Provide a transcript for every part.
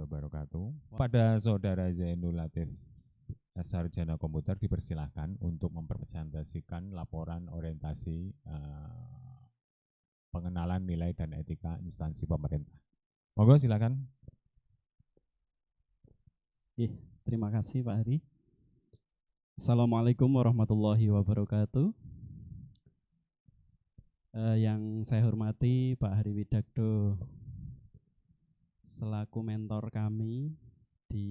wabarakatuh. Pada Saudara Zainul Latif, sarjana komputer, dipersilahkan untuk mempresentasikan laporan orientasi pengenalan nilai dan etika instansi pemerintah. Monggo silakan. Terima kasih Pak Hari. Assalamualaikum warahmatullahi wabarakatuh. Yang saya hormati Pak Hari Widakdo selaku mentor kami di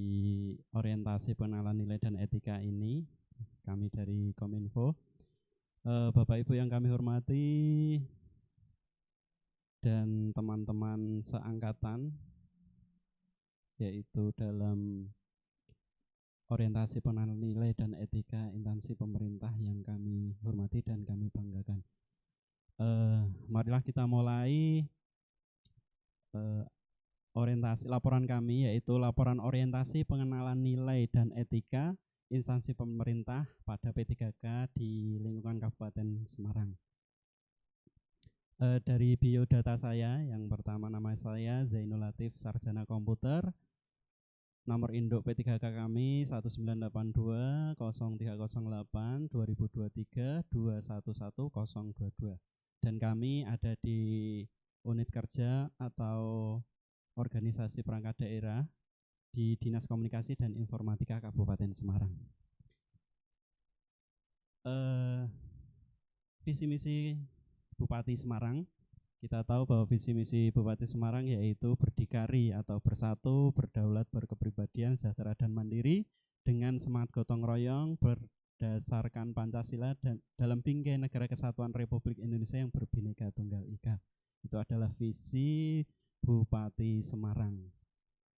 orientasi pengenalan nilai dan etika ini, kami dari Kominfo. Bapak Ibu yang kami hormati dan teman-teman seangkatan, yaitu dalam orientasi pengenalan nilai dan etika instansi pemerintah yang kami hormati dan kami banggakan. Marilah kita mulai orientasi laporan kami, yaitu laporan orientasi pengenalan nilai dan etika instansi pemerintah pada P3K di lingkungan Kabupaten Semarang. Dari biodata saya, yang pertama nama saya Zainul Latif, sarjana komputer. Nomor induk P3K kami 1982 0308 2023 211022. Dan kami ada di unit kerja atau organisasi perangkat daerah di Dinas Komunikasi dan Informatika Kabupaten Semarang. Visi misi Bupati Semarang, kita tahu bahwa visi misi Bupati Semarang yaitu berdikari atau bersatu, berdaulat, berkepribadian, sejahtera dan mandiri dengan semangat gotong royong berdasarkan Pancasila dan dalam bingkai Negara Kesatuan Republik Indonesia yang berbhinneka tunggal ika. Itu adalah visi Bupati Semarang.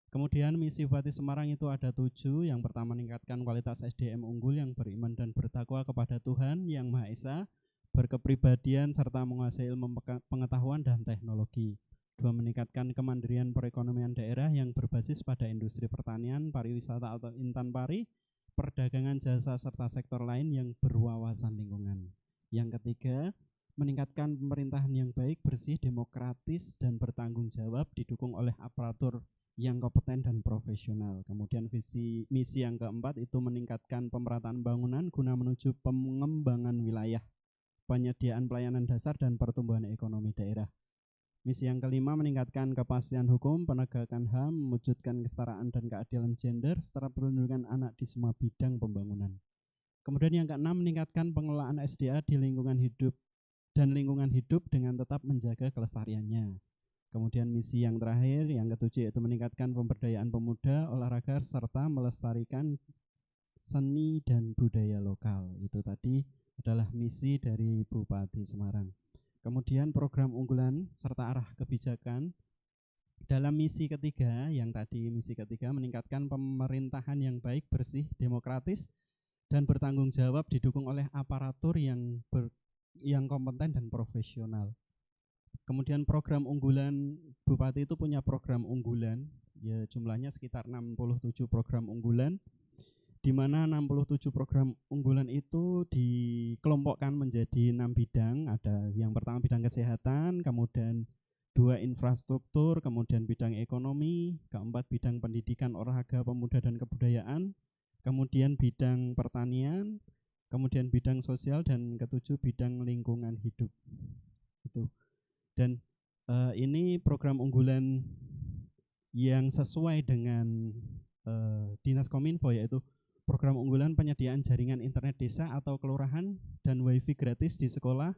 Kemudian misi Bupati Semarang itu ada 7. Yang pertama, meningkatkan kualitas SDM unggul yang beriman dan bertakwa kepada Tuhan Yang Maha Esa, berkepribadian serta menguasai ilmu pengetahuan dan teknologi. 2. Meningkatkan kemandirian perekonomian daerah yang berbasis pada industri pertanian, pariwisata atau intan pari, perdagangan jasa serta sektor lain yang berwawasan lingkungan. Yang ketiga, meningkatkan pemerintahan yang baik, bersih, demokratis, dan bertanggung jawab didukung oleh aparatur yang kompeten dan profesional. Kemudian misi yang keempat itu meningkatkan pemerataan bangunan guna menuju pengembangan wilayah, penyediaan pelayanan dasar, dan pertumbuhan ekonomi daerah. Misi yang kelima, meningkatkan kepastian hukum, penegakan HAM, mewujudkan kesetaraan dan keadilan gender, serta perlindungan anak di semua bidang pembangunan. Kemudian yang keenam, meningkatkan pengelolaan SDA di lingkungan hidup dan lingkungan hidup dengan tetap menjaga kelestariannya. Kemudian misi yang terakhir, yang ketujuh, yaitu meningkatkan pemberdayaan pemuda, olahraga, serta melestarikan seni dan budaya lokal. Itu tadi adalah misi dari Bupati Semarang. Kemudian program unggulan serta arah kebijakan. Dalam misi ketiga, yang tadi misi ketiga, meningkatkan pemerintahan yang baik, bersih, demokratis, dan bertanggung jawab didukung oleh aparatur yang kompeten dan profesional. Kemudian program unggulan, Bupati itu punya program unggulan, ya jumlahnya sekitar 67 program unggulan, di mana 67 program unggulan itu dikelompokkan menjadi 6 bidang. Ada yang pertama bidang kesehatan, kemudian 2 infrastruktur, kemudian bidang ekonomi, keempat bidang pendidikan, olahraga, pemuda dan kebudayaan, kemudian bidang pertanian, kemudian bidang sosial, dan ketujuh bidang lingkungan hidup. Itu. Dan ini program unggulan yang sesuai dengan Dinas Kominfo, yaitu program unggulan penyediaan jaringan internet desa atau kelurahan dan wifi gratis di sekolah,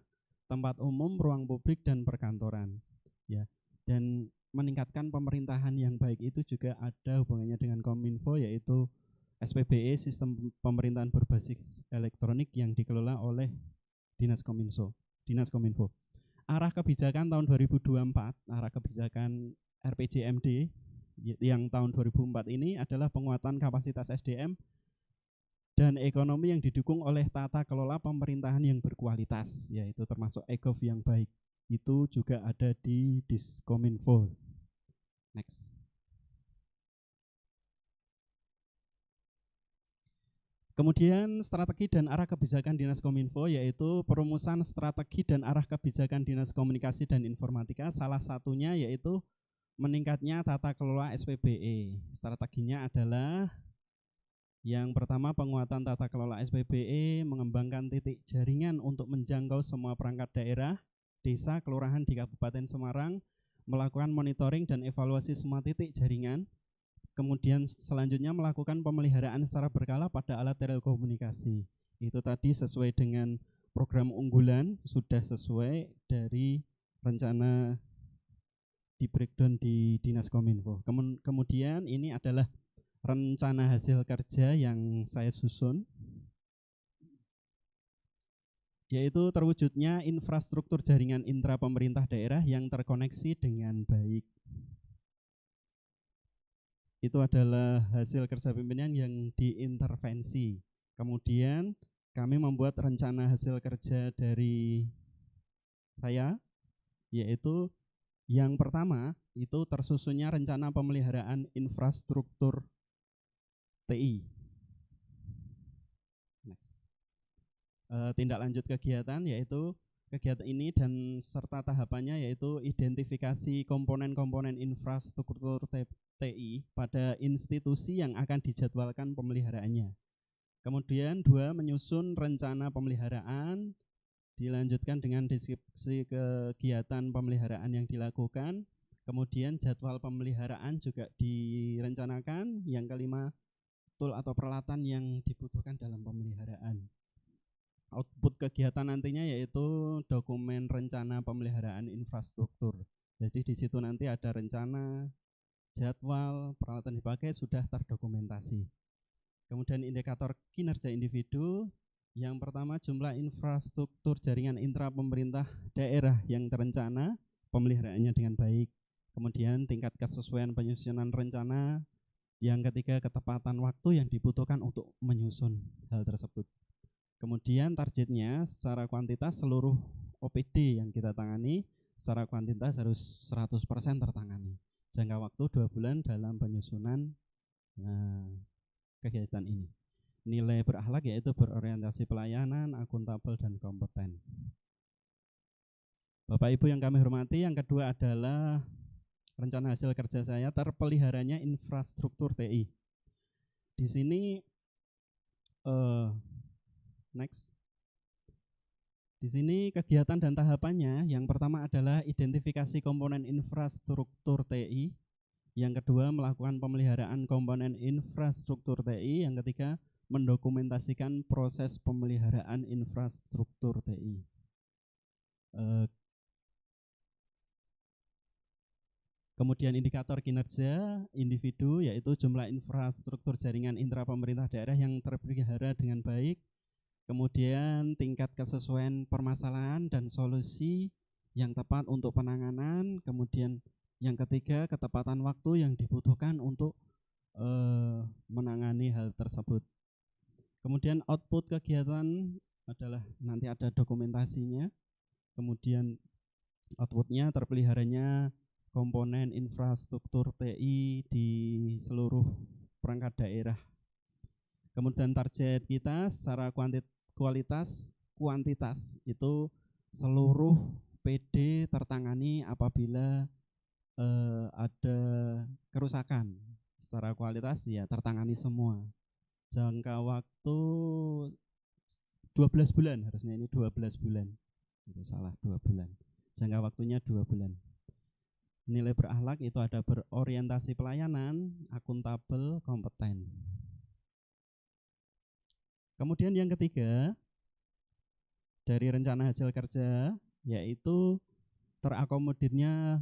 tempat umum, ruang publik, dan perkantoran. Ya. Dan meningkatkan pemerintahan yang baik itu juga ada hubungannya dengan Kominfo, yaitu SPBE, sistem pemerintahan berbasis elektronik yang dikelola oleh Dinas Kominfo. Arah kebijakan tahun 2024, arah kebijakan RPJMD yang tahun 2004 ini adalah penguatan kapasitas SDM dan ekonomi yang didukung oleh tata kelola pemerintahan yang berkualitas, yaitu termasuk e-gov yang baik. Itu juga ada di Diskominfo. Next. Kemudian strategi dan arah kebijakan Dinas Kominfo, yaitu perumusan strategi dan arah kebijakan Dinas Komunikasi dan Informatika. Salah satunya yaitu meningkatnya tata kelola SPBE. Strateginya adalah yang pertama, penguatan tata kelola SPBE, mengembangkan titik jaringan untuk menjangkau semua perangkat daerah, desa, kelurahan di Kabupaten Semarang, melakukan monitoring dan evaluasi semua titik jaringan. Kemudian selanjutnya melakukan pemeliharaan secara berkala pada alat telekomunikasi. Itu tadi sesuai dengan program unggulan, sudah sesuai dari rencana di breakdown di Dinas Kominfo. Kemudian ini adalah rencana hasil kerja yang saya susun, yaitu terwujudnya infrastruktur jaringan intra pemerintah daerah yang terkoneksi dengan baik. Itu adalah hasil kerja pimpinan yang diintervensi. Kemudian kami membuat rencana hasil kerja dari saya, yaitu yang pertama itu tersusunnya rencana pemeliharaan infrastruktur TI. Next. Tindak lanjut kegiatan, yaitu kegiatan ini dan serta tahapannya yaitu identifikasi komponen-komponen infrastruktur TI pada institusi yang akan dijadwalkan pemeliharaannya. Kemudian 2, menyusun rencana pemeliharaan, dilanjutkan dengan deskripsi kegiatan pemeliharaan yang dilakukan. Kemudian jadwal pemeliharaan juga direncanakan. Yang kelima, tool atau peralatan yang dibutuhkan dalam pemeliharaan. Output kegiatan nantinya yaitu dokumen rencana pemeliharaan infrastruktur. Jadi di situ nanti ada rencana, jadwal, peralatan dipakai sudah terdokumentasi. Kemudian indikator kinerja individu, yang pertama jumlah infrastruktur jaringan intra pemerintah daerah yang terencana, pemeliharaannya dengan baik. Kemudian tingkat kesesuaian penyusunan rencana. Yang ketiga, ketepatan waktu yang dibutuhkan untuk menyusun hal tersebut. Kemudian targetnya secara kuantitas seluruh OPD yang kita tangani secara kuantitas harus 100% tertangani. Jangka waktu 2 bulan dalam penyusunan kegiatan ini. Nilai berakhlak yaitu berorientasi pelayanan, akuntabel, dan kompeten. Bapak Ibu yang kami hormati, yang kedua adalah rencana hasil kerja saya terpeliharanya infrastruktur TI. Di sini next. Di sini kegiatan dan tahapannya, yang pertama adalah identifikasi komponen infrastruktur TI, yang kedua melakukan pemeliharaan komponen infrastruktur TI, yang ketiga mendokumentasikan proses pemeliharaan infrastruktur TI. Kemudian indikator kinerja individu yaitu jumlah infrastruktur jaringan intra pemerintah daerah yang terpelihara dengan baik. Kemudian tingkat kesesuaian permasalahan dan solusi yang tepat untuk penanganan. Kemudian yang ketiga, ketepatan waktu yang dibutuhkan untuk menangani hal tersebut. Kemudian output kegiatan adalah nanti ada dokumentasinya. Kemudian outputnya terpeliharanya komponen infrastruktur TI di seluruh perangkat daerah. Kemudian target kita secara kuantitas itu seluruh PD tertangani apabila ada kerusakan. Secara kualitas ya tertangani semua. Jangka waktu 12 bulan, harusnya ini 12 bulan. Itu salah, 2 bulan. Jangka waktunya 2 bulan. Nilai berakhlak itu ada berorientasi pelayanan, akuntabel, kompeten. Kemudian yang ketiga, dari rencana hasil kerja yaitu terakomodirnya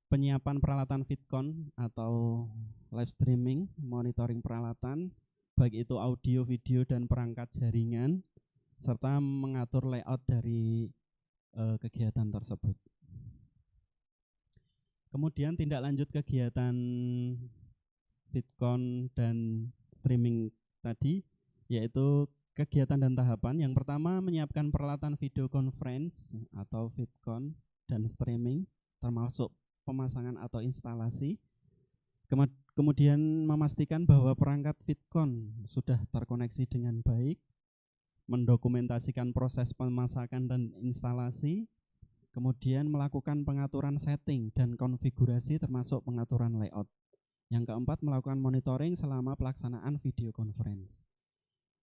penyiapan peralatan Vidcon atau live streaming, monitoring peralatan, baik itu audio, video, dan perangkat jaringan, serta mengatur layout dari kegiatan tersebut. Kemudian tindak lanjut kegiatan Vidcon dan streaming tadi, yaitu kegiatan dan tahapan. Yang pertama menyiapkan peralatan video conference atau Vidcon dan streaming, termasuk pemasangan atau instalasi. Kemudian memastikan bahwa perangkat Vidcon sudah terkoneksi dengan baik, mendokumentasikan proses pemasakan dan instalasi, Kemudian melakukan pengaturan setting dan konfigurasi termasuk pengaturan layout. Yang keempat, melakukan monitoring selama pelaksanaan video conference.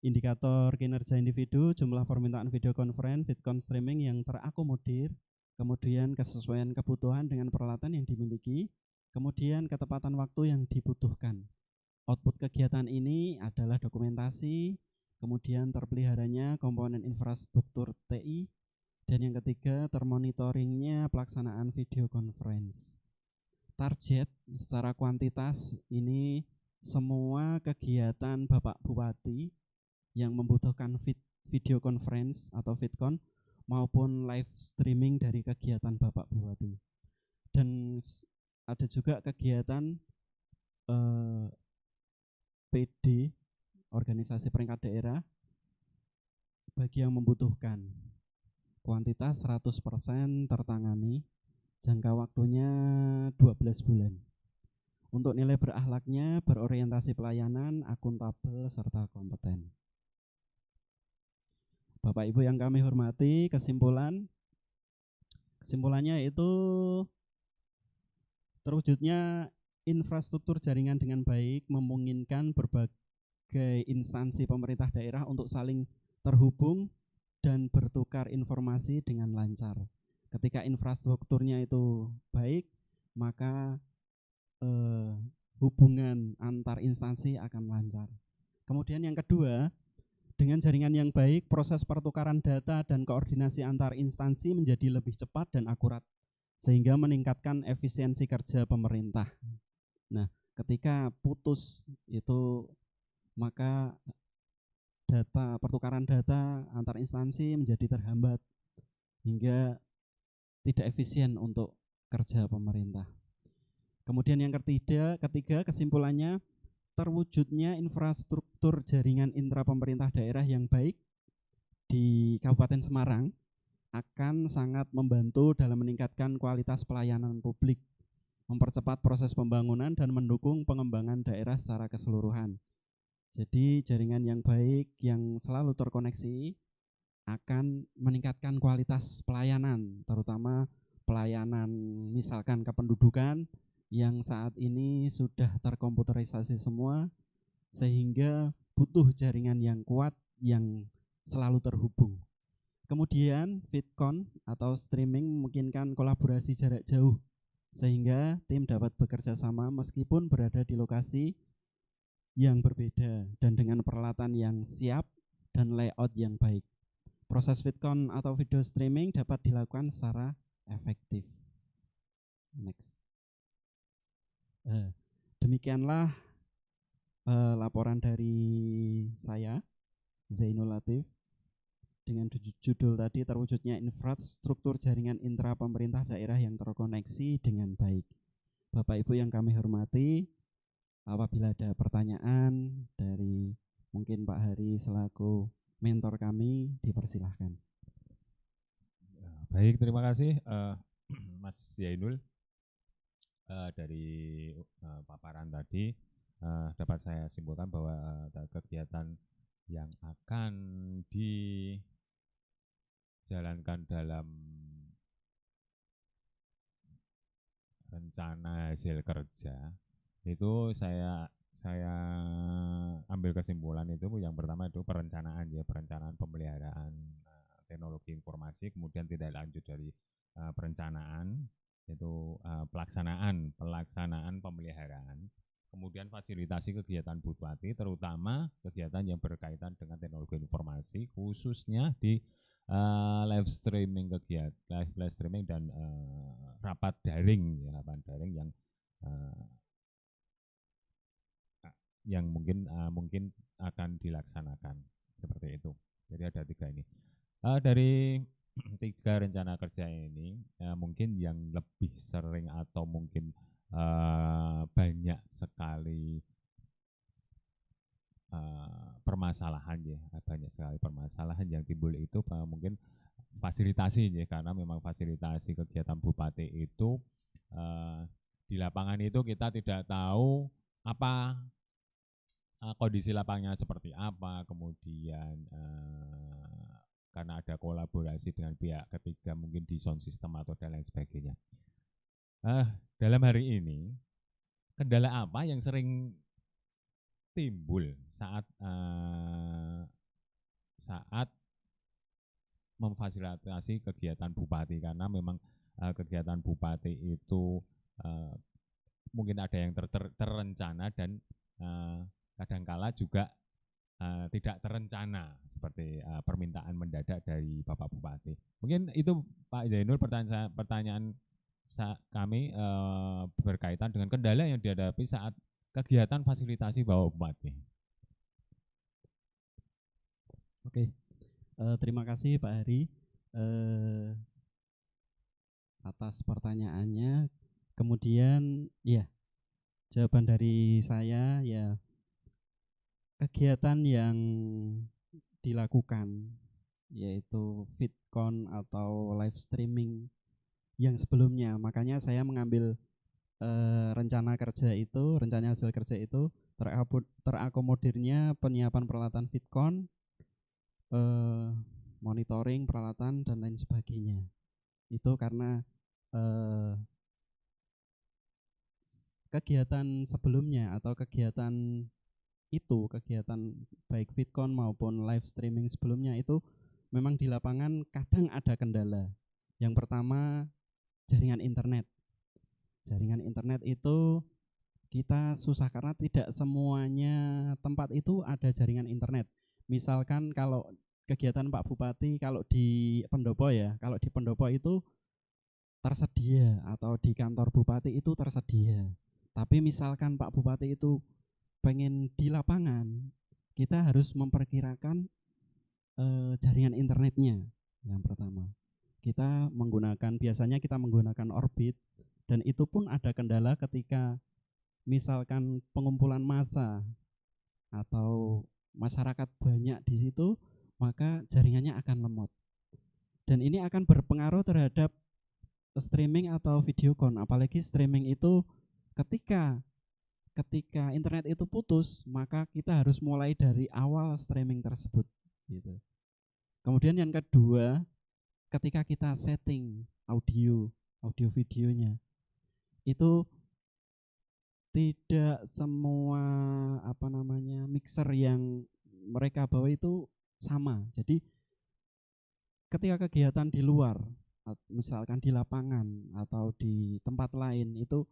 Indikator kinerja individu, jumlah permintaan video conference, VidCon streaming yang terakomodir, kemudian kesesuaian kebutuhan dengan peralatan yang dimiliki, kemudian ketepatan waktu yang dibutuhkan. Output kegiatan ini adalah dokumentasi, kemudian terpeliharanya komponen infrastruktur TI, dan yang ketiga termonitoringnya pelaksanaan video conference. Target secara kuantitas ini semua kegiatan Bapak Bupati yang membutuhkan video conference atau VidCon maupun live streaming dari kegiatan Bapak Bupati. Dan ada juga kegiatan PD, organisasi peringkat daerah, bagi yang membutuhkan. Kuantitas 100% tertangani, jangka waktunya 12 bulan. Untuk nilai berakhlaknya berorientasi pelayanan, akuntabel, serta kompeten. Bapak Ibu yang kami hormati, kesimpulannya yaitu terwujudnya infrastruktur jaringan dengan baik memungkinkan berbagai instansi pemerintah daerah untuk saling terhubung dan bertukar informasi dengan lancar. Ketika infrastrukturnya itu baik, maka hubungan antar instansi akan lancar. Kemudian yang kedua, dengan jaringan yang baik, proses pertukaran data dan koordinasi antar instansi menjadi lebih cepat dan akurat, sehingga meningkatkan efisiensi kerja pemerintah. Nah, ketika putus itu, maka pertukaran data antar instansi menjadi terhambat hingga tidak efisien untuk kerja pemerintah. Kemudian yang ketiga kesimpulannya, terwujudnya infrastruktur jaringan intra pemerintah daerah yang baik di Kabupaten Semarang akan sangat membantu dalam meningkatkan kualitas pelayanan publik, mempercepat proses pembangunan dan mendukung pengembangan daerah secara keseluruhan. Jadi jaringan yang baik yang selalu terkoneksi akan meningkatkan kualitas pelayanan, terutama pelayanan misalkan kependudukan yang saat ini sudah terkomputerisasi semua, sehingga butuh jaringan yang kuat yang selalu terhubung. Kemudian VidCon atau streaming memungkinkan kolaborasi jarak jauh, sehingga tim dapat bekerja sama meskipun berada di lokasi yang berbeda dan dengan peralatan yang siap dan layout yang baik. Proses VidCon atau video streaming dapat dilakukan secara efektif. Next. Demikianlah laporan dari saya, Zainul Latif, dengan judul tadi, terwujudnya infrastruktur jaringan intra pemerintah daerah yang terkoneksi dengan baik. Bapak Ibu yang kami hormati, apabila ada pertanyaan dari mungkin Pak Hari selaku mentor kami, dipersilahkan. Baik, terima kasih Mas Zainul. Dari paparan tadi dapat saya simpulkan bahwa kegiatan yang akan dijalankan dalam rencana hasil kerja itu saya ambil kesimpulan itu yang pertama itu perencanaan pemeliharaan teknologi informasi, kemudian tidak lanjut dari perencanaan itu pelaksanaan pemeliharaan, kemudian fasilitasi kegiatan Bupati, terutama kegiatan yang berkaitan dengan teknologi informasi, khususnya di live streaming dan rapat daring yang mungkin akan dilaksanakan seperti itu. Jadi ada 3 ini. Dari 3 rencana kerja ini mungkin yang lebih sering atau mungkin banyak sekali permasalahan yang timbul itu mungkin fasilitasi ya, karena memang fasilitasi kegiatan Bupati itu di lapangan itu kita tidak tahu apa kondisi lapangnya seperti apa, kemudian karena ada kolaborasi dengan pihak ketiga mungkin di sound system atau dan lain sebagainya. Dalam hari ini kendala apa yang sering timbul saat memfasilitasi kegiatan bupati, karena memang kegiatan bupati itu mungkin ada yang terencana dan kadangkala juga tidak terencana seperti permintaan mendadak dari Bapak Bupati. Mungkin itu Pak Zainul pertanyaan kami berkaitan dengan kendala yang dihadapi saat kegiatan fasilitasi Bapak Bupati. Oke, terima kasih Pak Hari atas pertanyaannya. Kemudian ya, jawaban dari saya ya, kegiatan yang dilakukan yaitu VidCon atau live streaming yang sebelumnya, makanya saya mengambil rencana hasil kerja itu terakomodirnya penyiapan peralatan VidCon, monitoring peralatan dan lain sebagainya. Itu karena kegiatan sebelumnya atau kegiatan baik VidCon maupun live streaming sebelumnya itu memang di lapangan kadang ada kendala. Yang pertama, jaringan internet. Jaringan internet itu kita susah karena tidak semuanya tempat itu ada jaringan internet. Misalkan kalau kegiatan Pak Bupati, kalau di Pendopo itu tersedia, atau di kantor Bupati itu tersedia. Tapi misalkan Pak Bupati itu pengen di lapangan, kita harus memperkirakan jaringan internetnya. Yang pertama, biasanya kita menggunakan Orbit, dan itu pun ada kendala ketika misalkan pengumpulan massa atau masyarakat banyak di situ, maka jaringannya akan lemot. Dan ini akan berpengaruh terhadap streaming atau videocon, apalagi streaming itu ketika internet itu putus, maka kita harus mulai dari awal streaming tersebut gitu. Kemudian yang kedua, ketika kita setting audio videonya, itu tidak semua mixer yang mereka bawa itu sama. Jadi ketika kegiatan di luar, misalkan di lapangan atau di tempat lain, itu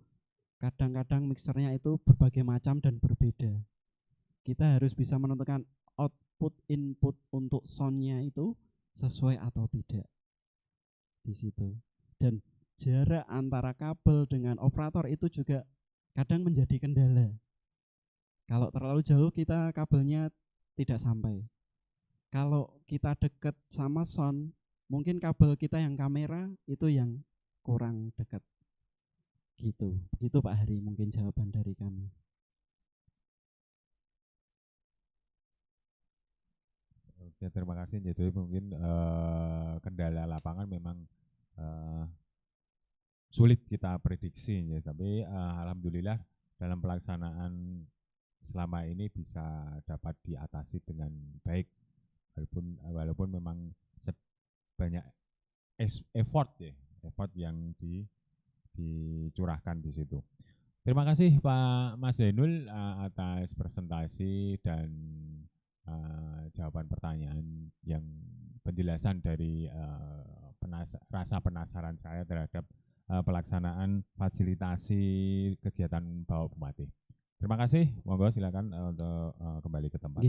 kadang-kadang mixernya itu berbagai macam dan berbeda. Kita harus bisa menentukan output input untuk soundnya itu sesuai atau tidak di situ. Dan jarak antara kabel dengan operator itu juga kadang menjadi kendala. Kalau terlalu jauh kita kabelnya tidak sampai. Kalau kita dekat sama sound, mungkin kabel kita yang kamera itu yang kurang dekat. Gitu Pak Hari, mungkin jawaban dari kami. Oke, terima kasih. Jadi mungkin kendala lapangan memang sulit kita prediksi ya, tapi alhamdulillah dalam pelaksanaan selama ini bisa dapat diatasi dengan baik, walaupun memang sebanyak effort yang dicurahkan di situ. Terima kasih Pak Mas Zainul atas presentasi dan jawaban pertanyaan yang penjelasan dari rasa penasaran saya terhadap pelaksanaan fasilitasi kegiatan Bapak Bupati. Terima kasih, monggo silakan untuk kembali ke tempat.